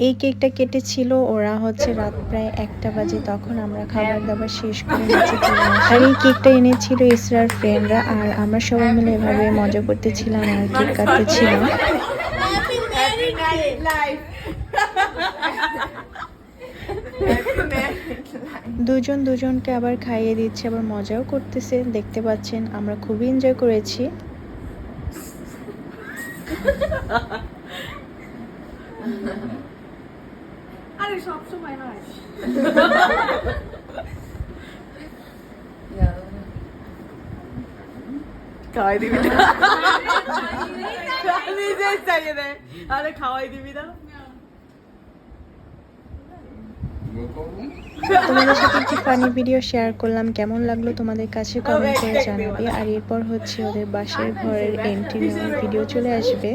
এই কেকটা কেটেছিল ওরা হচ্ছে রাত প্রায় 1টা বাজে, তখন আমরা খাবার দাবার শেষ করে নিচে চলে আসি। আর এই কেকটা এনেছিল ইসরার ফ্রেন্ডরা, আর আমরা সবাই মিলে এভাবে মজা করতেছিলাম আর কেক কাটতেছিলাম। দুজন দুজনকে আবার খাইয়ে দিচ্ছে, আবার মজাও করতেছে। দেখতে পাচ্ছেন আমরা খুবই এনজয় করেছি। আরে সব সময় হয়। খাওয়াই দিবি না? নিজেই চাইয়ে দেয়। আরে খাওয়াই দিবি না? তোমাদের সাথে একটি ফানি ভিডিও শেয়ার করলাম, কেমন লাগলো তোমাদের কাছে কমেন্ট করে জানাবে। আর এরপর হচ্ছে ওদের বাসার ঘরের এন্ট্রি নেওয়ার ভিডিও চলে আসবে।